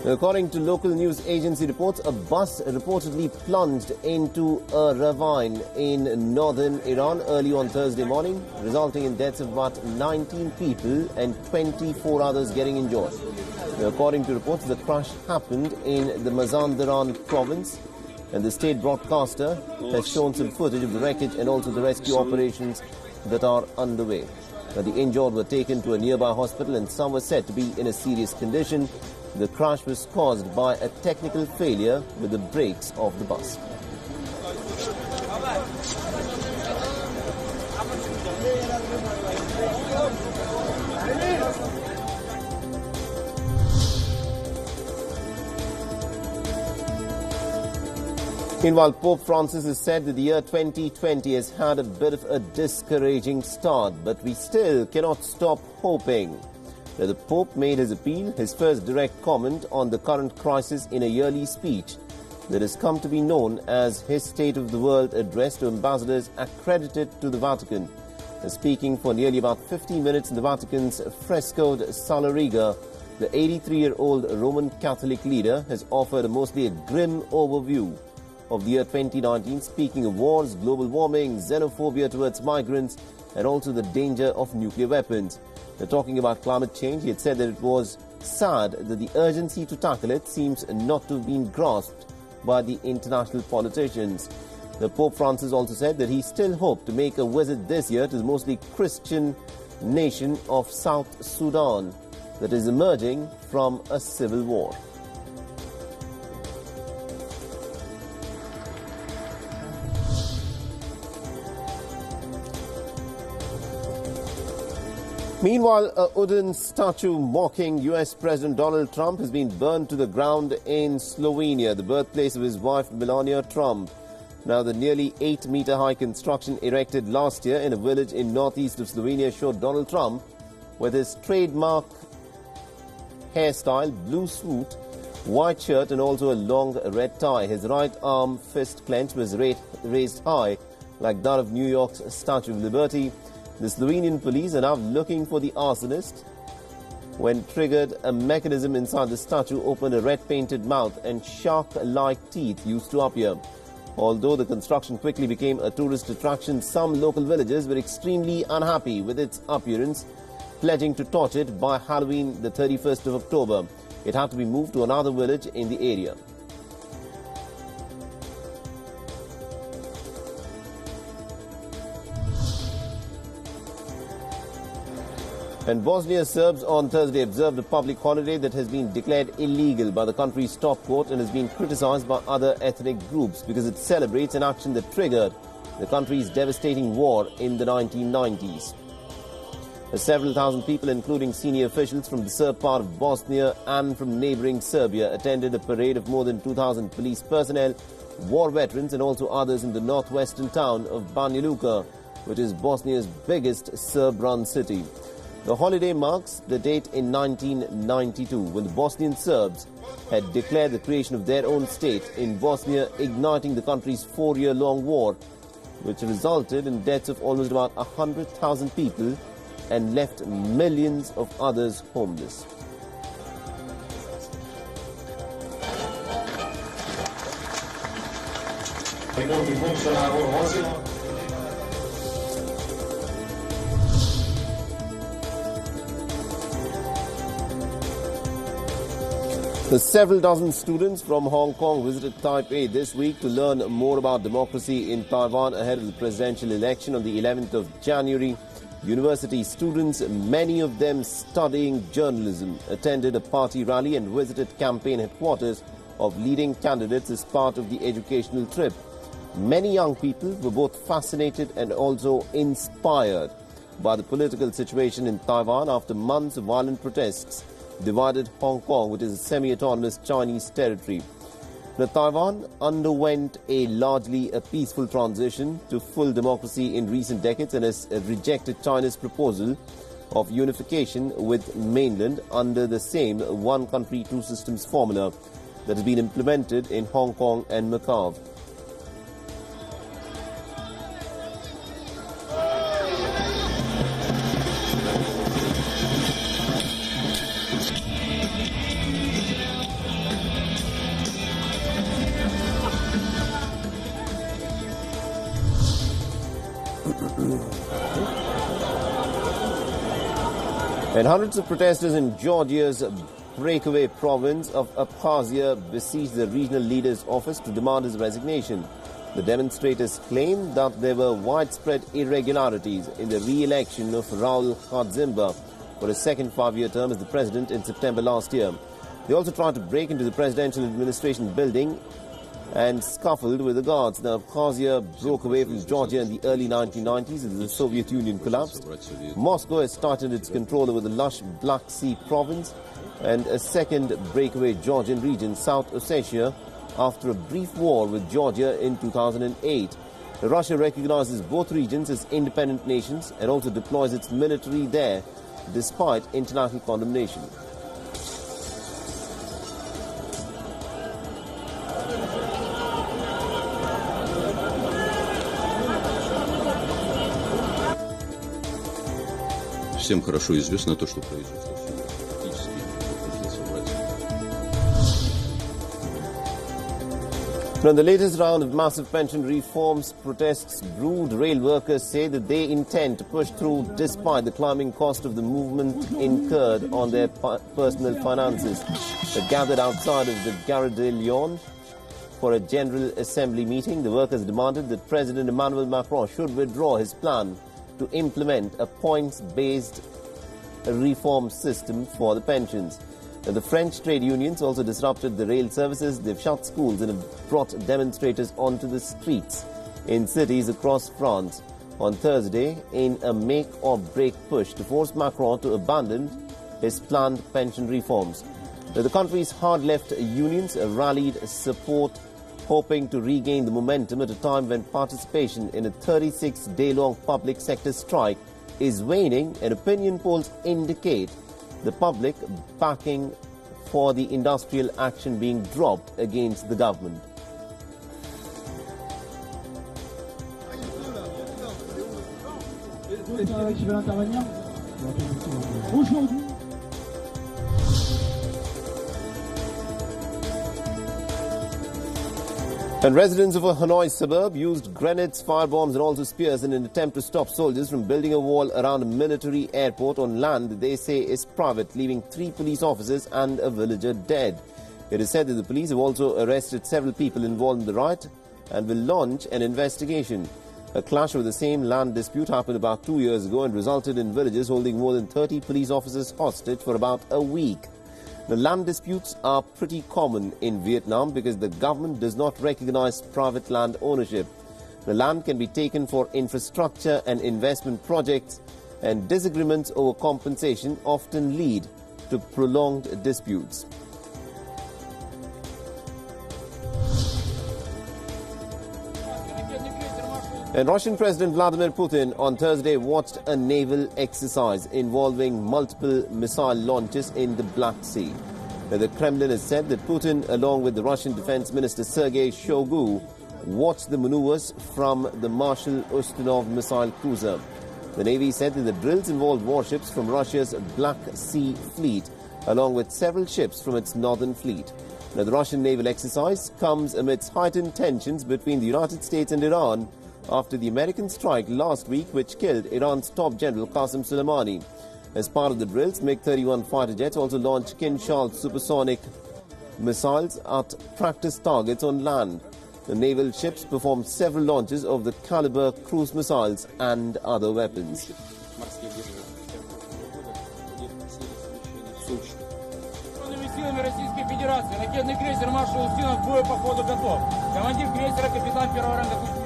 According to local news agency reports, a bus reportedly plunged into a ravine in northern Iran early on Thursday morning, resulting in deaths of about 19 people and 24 others getting injured. According to reports, the crash happened in the Mazandaran province, and the state broadcaster has shown some footage of the wreckage and also the rescue operations that are underway. The injured were taken to a nearby hospital and some were said to be in a serious condition. The crash was caused by a technical failure with the brakes of the bus. Meanwhile, Pope Francis has said that the year 2020 has had a bit of a discouraging start, but we still cannot stop hoping. The Pope made his appeal, his first direct comment on the current crisis in a yearly speech that has come to be known as his State of the World address to ambassadors accredited to the Vatican. Speaking for nearly about 50 minutes in the Vatican's frescoed Sala Riga, the 83-year-old Roman Catholic leader has offered mostly a grim overview of the year 2019, speaking of wars, global warming, xenophobia towards migrants, and also the danger of nuclear weapons. Talking about climate change, he had said that it was sad that the urgency to tackle it seems not to have been grasped by the international politicians. The Pope Francis also said that he still hoped to make a visit this year to the mostly Christian nation of South Sudan that is emerging from a civil war. Meanwhile, a wooden statue mocking U.S. President Donald Trump has been burned to the ground in Slovenia, the birthplace of his wife Melania Trump. Now, the nearly 8-meter-high construction erected last year in a village in northeast of Slovenia showed Donald Trump with his trademark hairstyle, blue suit, white shirt and also a long red tie. His right arm fist clenched was raised high like that of New York's Statue of Liberty. The Slovenian police are now looking for the arsonist. When triggered, a mechanism inside the statue opened a red-painted mouth and shark-like teeth used to appear. Although the construction quickly became a tourist attraction, some local villagers were extremely unhappy with its appearance, pledging to torch it by Halloween the 31st of October. It had to be moved to another village in the area. And Bosnia Serbs on Thursday observed a public holiday that has been declared illegal by the country's top court and has been criticized by other ethnic groups because it celebrates an action that triggered the country's devastating war in the 1990s. Several thousand people, including senior officials from the Serb part of Bosnia and from neighboring Serbia, attended a parade of more than 2,000 police personnel, war veterans and also others in the northwestern town of Banja Luka, which is Bosnia's biggest Serb-run city. The holiday marks the date in 1992 when the Bosnian Serbs had declared the creation of their own state in Bosnia, igniting the country's 4-year-long war, which resulted in deaths of almost about 100,000 people and left millions of others homeless. The several dozen students from Hong Kong visited Taipei this week to learn more about democracy in Taiwan ahead of the presidential election on the 11th of January. University students, many of them studying journalism, attended a party rally and visited campaign headquarters of leading candidates as part of the educational trip. Many young people were both fascinated and also inspired by the political situation in Taiwan after months of violent protests divided Hong Kong, which is a semi-autonomous Chinese territory. Now, Taiwan underwent a largely peaceful transition to full democracy in recent decades and has rejected China's proposal of unification with mainland under the same one country, two systems formula that has been implemented in Hong Kong and Macau. And hundreds of protesters in Georgia's breakaway province of Abkhazia besieged the regional leader's office to demand his resignation. The demonstrators claimed that there were widespread irregularities in the re-election of Raul Khadzimba for a second 5-year term as the president in September last year. They also tried to break into the presidential administration building and scuffled with the guards. Now, Abkhazia broke away from Georgia in the early 1990s as the Soviet Union collapsed. Moscow has tightened its control over the lush Black Sea province and a second breakaway Georgian region, South Ossetia, after a brief war with Georgia in 2008. Russia recognizes both regions as independent nations and also deploys its military there, despite international condemnation. Всем хорошо известно то, что произошло сегодня. In the latest round of massive pension reforms protests brewed, rail workers say that they intend to push through despite the climbing cost of the movement incurred on their personal finances. They gathered outside of the Gare de Lyon for a General Assembly meeting. The workers demanded that President Emmanuel Macron should withdraw his plan to implement a points-based reform system for the pensions. The French trade unions also disrupted the rail services. They've shut schools and have brought demonstrators onto the streets in cities across France on Thursday in a make-or-break push to force Macron to abandon his planned pension reforms. The country's hard-left unions rallied support, hoping to regain the momentum at a time when participation in a 36-day-long public sector strike is waning, and opinion polls indicate the public backing for the industrial action being dropped against the government. And residents of a Hanoi suburb used grenades, firebombs and also spears in an attempt to stop soldiers from building a wall around a military airport on land they say is private, leaving 3 police officers and a villager dead. It is said that the police have also arrested several people involved in the riot and will launch an investigation. A clash over the same land dispute happened about 2 years ago and resulted in villagers holding more than 30 police officers hostage for about a week. The land disputes are pretty common in Vietnam because the government does not recognize private land ownership. The land can be taken for infrastructure and investment projects, and disagreements over compensation often lead to prolonged disputes. And Russian President Vladimir Putin on Thursday watched a naval exercise involving multiple missile launches in the Black Sea. The Kremlin has said that Putin, along with the Russian Defense Minister Sergei Shoigu, watched the maneuvers from the Marshal Ustinov missile cruiser. The Navy said that the drills involved warships from Russia's Black Sea Fleet, along with several ships from its northern fleet. Now, the Russian naval exercise comes amidst heightened tensions between the United States and Iran after the American strike last week, which killed Iran's top general Qasem Soleimani. As part of the drills, MiG-31 fighter jets also launched Kinshal supersonic missiles at practice targets on land. The naval ships performed several launches of the Caliber cruise missiles and other weapons. Силами Российской Федерации ракетный крейсер «Маршал Устинов» к бою по ходу готов. Командир крейсера капитан первого ранга Кузьмин.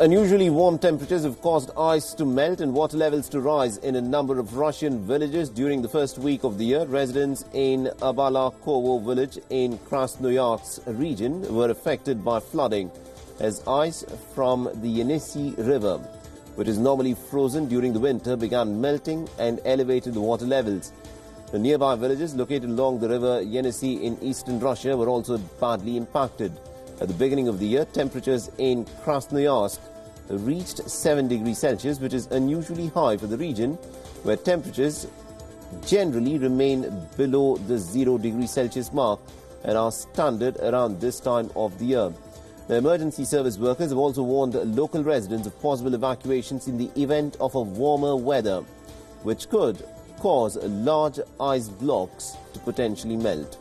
Unusually warm temperatures have caused ice to melt and water levels to rise in a number of Russian villages during the first week of the year. Residents in Abalakovo village in Krasnoyarsk region were affected by flooding as ice from the Yenisei River, which is normally frozen during the winter, began melting and elevated the water levels. The nearby villages located along the river Yenisei in eastern Russia were also badly impacted. At the beginning of the year, temperatures in Krasnoyarsk reached 7 degrees Celsius, which is unusually high for the region, where temperatures generally remain below the 0 degree Celsius mark and are standard around this time of the year. The emergency service workers have also warned local residents of possible evacuations in the event of a warmer weather, which could cause large ice blocks to potentially melt.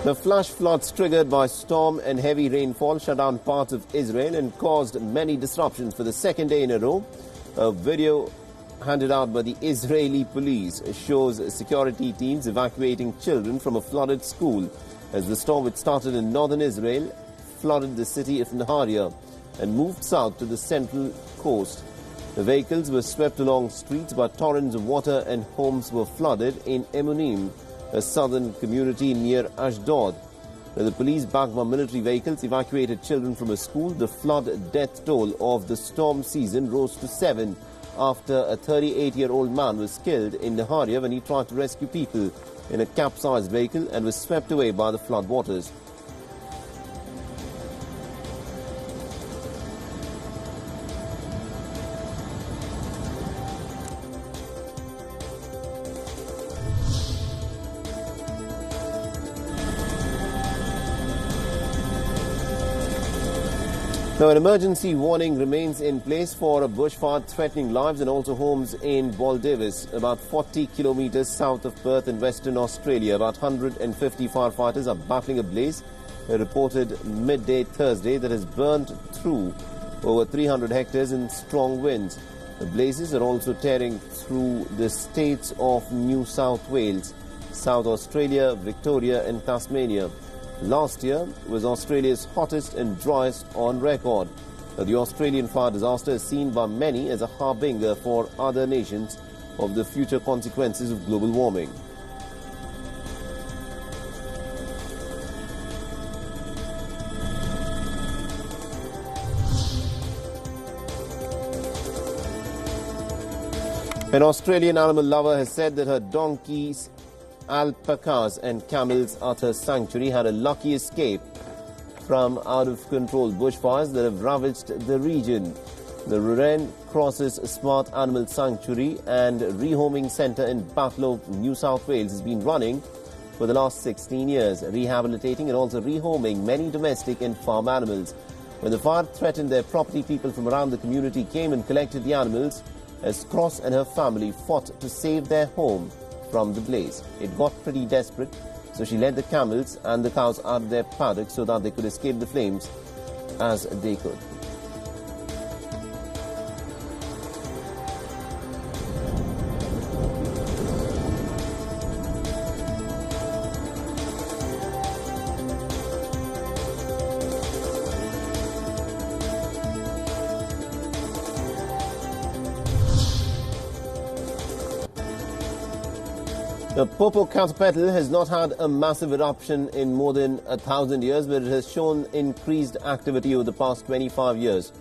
The flash floods triggered by storm and heavy rainfall shut down parts of Israel and caused many disruptions for the second day in a row. A video handed out by the Israeli police shows security teams evacuating children from a flooded school as the storm, which started in northern Israel, flooded the city of Nahariya and moved south to the central coast. The vehicles were swept along streets by torrents of water and homes were flooded in Emunim, a southern community near Ashdod. The police, backed by military vehicles, evacuated children from a school. The flood death toll of the storm season rose to 7 after a 38-year-old man was killed in Nahariya when he tried to rescue people in a capsized vehicle and was swept away by the flood waters. Now, an emergency warning remains in place for a bushfire threatening lives and also homes in Baldivis, about 40 kilometres south of Perth in Western Australia. About 150 firefighters are battling a blaze, reported midday Thursday, that has burnt through over 300 hectares in strong winds. The blazes are also tearing through the states of New South Wales, South Australia, Victoria and Tasmania. Last year was Australia's hottest and driest on record. The Australian fire disaster is seen by many as a harbinger for other nations of the future consequences of global warming. An Australian animal lover has said that her donkeys, alpacas and camels at her sanctuary had a lucky escape from out-of-control bushfires that have ravaged the region. The Wren Crosses Smart Animal Sanctuary and Rehoming Centre in Batlow, New South Wales has been running for the last 16 years, rehabilitating and also rehoming many domestic and farm animals. When the fire threatened their property, people from around the community came and collected the animals as Cross and her family fought to save their home from the blaze. It got pretty desperate, so she led the camels and the cows out of their paddock so that they could escape the flames as they could. The Popocatépetl has not had a massive eruption in more than 1,000 years, but it has shown increased activity over the past 25 years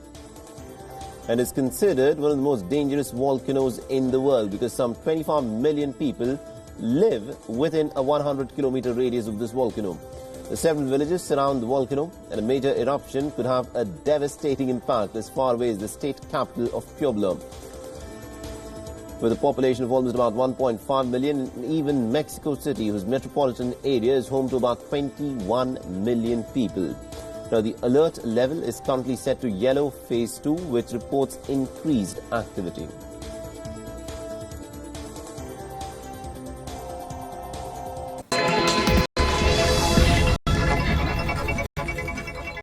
and is considered one of the most dangerous volcanoes in the world because some 25 million people live within a 100-kilometer radius of this volcano. The several villages surround the volcano, and a major eruption could have a devastating impact as far away as the state capital of Puebla. With a population of almost about 1.5 million, even Mexico City, whose metropolitan area is home to about 21 million people. Now, the alert level is currently set to yellow phase 2, which reports increased activity.